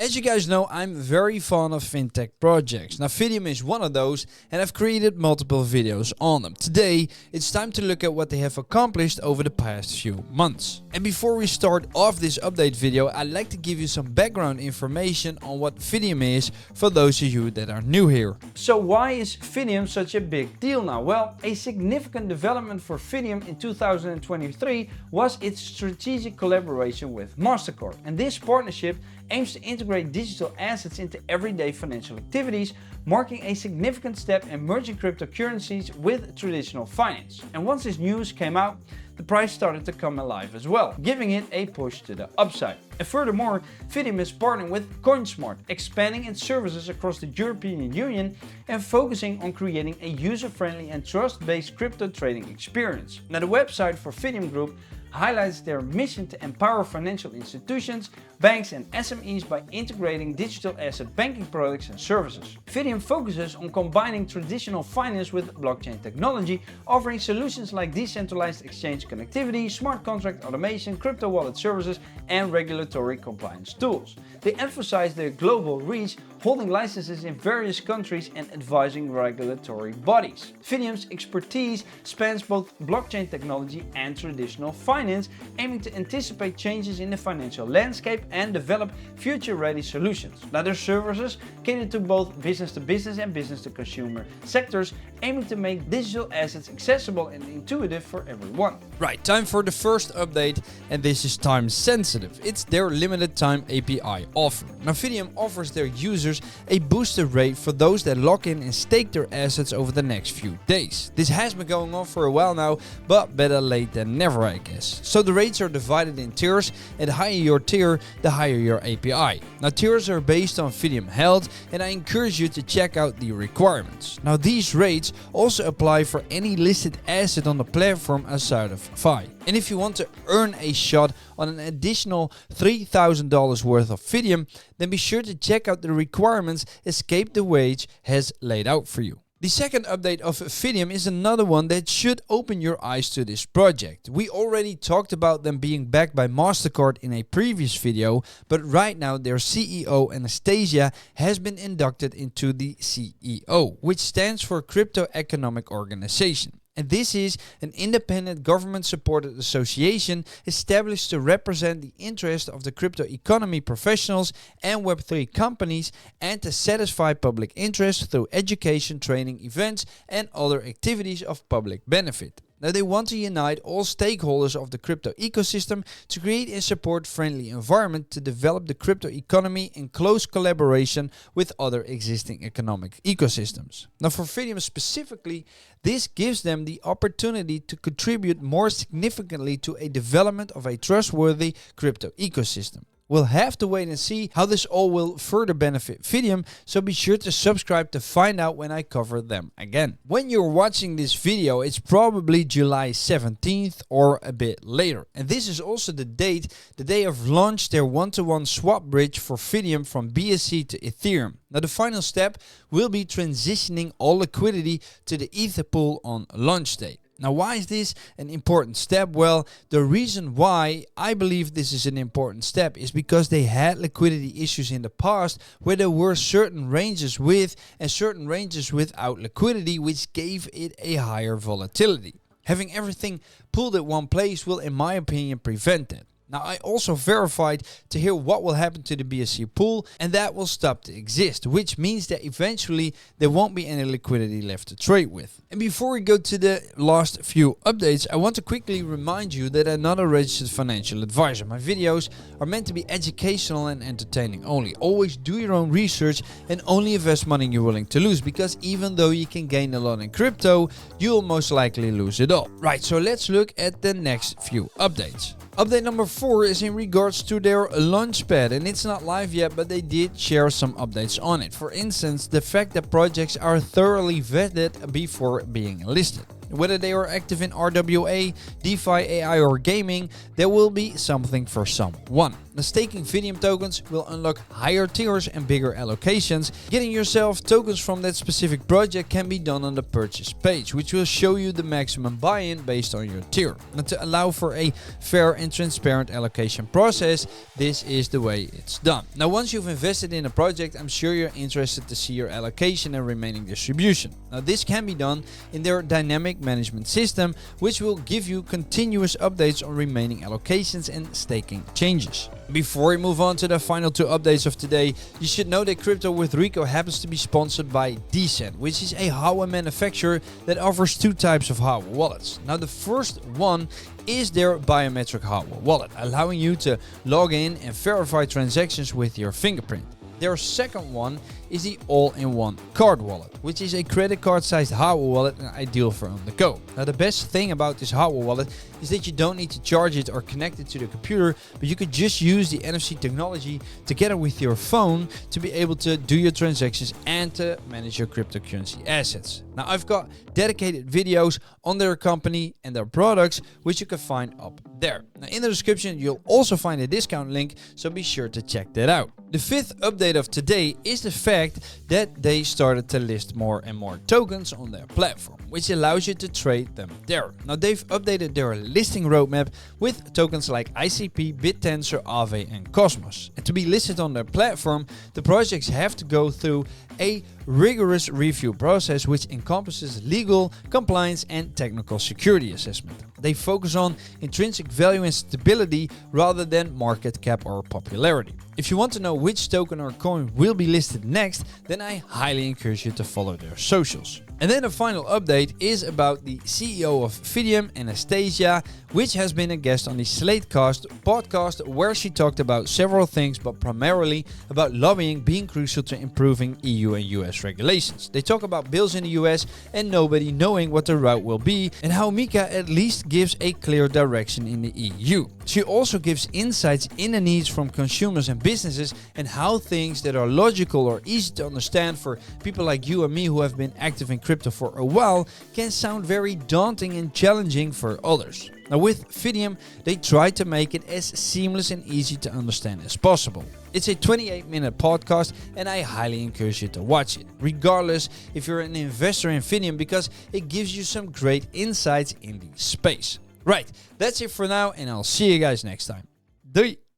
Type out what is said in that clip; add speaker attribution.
Speaker 1: As you guys know, I'm very fond of fintech projects. Now Fidum is one of those, and I've created multiple videos on them. Today, it's time to look at what they have accomplished over the past few months. And before we start off this update video, I'd like to give you some background information on what Fidum is for those of you that are new here. So why is Fidum such a big deal now? Well, a significant development for Fidum in 2023 was its strategic collaboration with MasterCard. And this partnership aims to integrate digital assets into everyday financial activities, marking a significant step in merging cryptocurrencies with traditional finance. And once this news came out, the price started to come alive as well, giving it a push to the upside. And furthermore, Fidum is partnering with CoinSmart, expanding its services across the European Union and focusing on creating a user-friendly and trust-based crypto trading experience. Now, the website for Fidum Group highlights their mission to empower financial institutions, banks and SMEs by integrating digital asset banking products and services. Fidum focuses on combining traditional finance with blockchain technology, offering solutions like decentralized exchange connectivity, smart contract automation, crypto wallet services, and regulatory compliance tools. They emphasize their global reach, holding licenses in various countries and advising regulatory bodies. Fidum's expertise spans both blockchain technology and traditional finance, aiming to anticipate changes in the financial landscape and develop future-ready solutions. Now, their services cater to both business-to-business and business-to-consumer sectors, aiming to make digital assets accessible and intuitive for everyone. Right, time for the first update, and this is time sensitive. It's their limited time API offer. Now, Fidum offers their users a boosted rate for those that lock in and stake their assets over the next few days. This has been going on for a while now, but better late than never, I guess. So the rates are divided in tiers, and the higher your tier, the higher your API. Now, tiers are based on Fidum held, and I encourage you to check out the requirements. Now, these rates also apply for any listed asset on the platform outside of FI. And if you want to earn a shot on an additional $3,000 worth of Fidum, then be sure to check out the requirements Escape the Wage has laid out for you. The second update of Fidum is another one that should open your eyes to this project. We already talked about them being backed by MasterCard in a previous video, but right now their CEO Anastasia has been inducted into the CEO, which stands for Crypto Economic Organization. And this is an independent government-supported association established to represent the interest of the crypto economy professionals and Web3 companies and to satisfy public interest through education, training, events, and other activities of public benefit. Now, they want to unite all stakeholders of the crypto ecosystem to create a support-friendly environment to develop the crypto economy in close collaboration with other existing economic ecosystems. Now, for Fidum specifically, this gives them the opportunity to contribute more significantly to a development of a trustworthy crypto ecosystem. We'll have to wait and see how this all will further benefit Fidum, so be sure to subscribe to find out when I cover them again. When you're watching this video, it's probably July 17th or a bit later. And this is also the date that they have launched their one-to-one swap bridge for Fidum from BSC to Ethereum. Now, the final step will be transitioning all liquidity to the ETH pool on launch day. Now, why is this an important step? Well, the reason why I believe this is an important step is because they had liquidity issues in the past where there were certain ranges with and certain ranges without liquidity, which gave it a higher volatility. Having everything pooled at one place will, in my opinion, prevent that. Now, I also verified to hear what will happen to the BSC pool, and that will stop to exist, which means that eventually there won't be any liquidity left to trade with. And before we go to the last few updates, I want to quickly remind you that I'm not a registered financial advisor. My videos are meant to be educational and entertaining only. Always do your own research and only invest money you're willing to lose, because even though you can gain a lot in crypto, you'll most likely lose it all. Right, so let's look at the next few updates. Update number 4 is in regards to their Launchpad, and it's not live yet, but they did share some updates on it. For instance, the fact that projects are thoroughly vetted before being listed. Whether they are active in RWA, DeFi, AI or gaming, there will be something for someone. The staking Fidum tokens will unlock higher tiers and bigger allocations. Getting yourself tokens from that specific project can be done on the purchase page, which will show you the maximum buy-in based on your tier. And to allow for a fair and transparent allocation process, this is the way it's done. Now, once you've invested in a project, I'm sure you're interested to see your allocation and remaining distribution. Now, this can be done in their dynamic management system, which will give you continuous updates on remaining allocations and staking changes. Before we move on to the final 2 updates of today, you should know that Crypto with Rico happens to be sponsored by Decent, which is a hardware manufacturer that offers 2 types of hardware wallets. Now, the first one is their biometric hardware wallet, allowing you to log in and verify transactions with your fingerprint. Their second one is the all-in-one card wallet, which is a credit card sized hardware wallet and ideal for on the go. Now, the best thing about this hardware wallet is that you don't need to charge it or connect it to the computer, but you could just use the NFC technology together with your phone to be able to do your transactions and to manage your cryptocurrency assets. Now, I've got dedicated videos on their company and their products, which you can find up there. Now, in the description, you'll also find a discount link, so be sure to check that out. The 5th update of today is the fact that they started to list more and more tokens on their platform, which allows you to trade them there. Now, they've updated their listing roadmap with tokens like ICP, BitTensor, Aave and Cosmos. And to be listed on their platform, the projects have to go through a rigorous review process which encompasses legal, compliance and technical security assessment. They focus on intrinsic value and stability rather than market cap or popularity. If you want to know which token or coin will be listed next, then I highly encourage you to follow their socials. And then the final update is about the CEO of Fidum, Anastasia, which has been a guest on the SlateCast podcast, where she talked about several things, but primarily about lobbying being crucial to improving EU and US regulations. They talk about bills in the US and nobody knowing what the route will be, and how Mika at least gives a clear direction in the EU. She also gives insights in the needs from consumers and businesses, and how things that are logical or easy to understand for people like you and me who have been active in crypto for a while can sound very daunting and challenging for others. Now, with Fidum, they try to make it as seamless and easy to understand as possible. It's a 28-minute podcast and I highly encourage you to watch it, regardless if you're an investor in Fidum, because it gives you some great insights in the space. Right, that's it for now and I'll see you guys next time. Doei!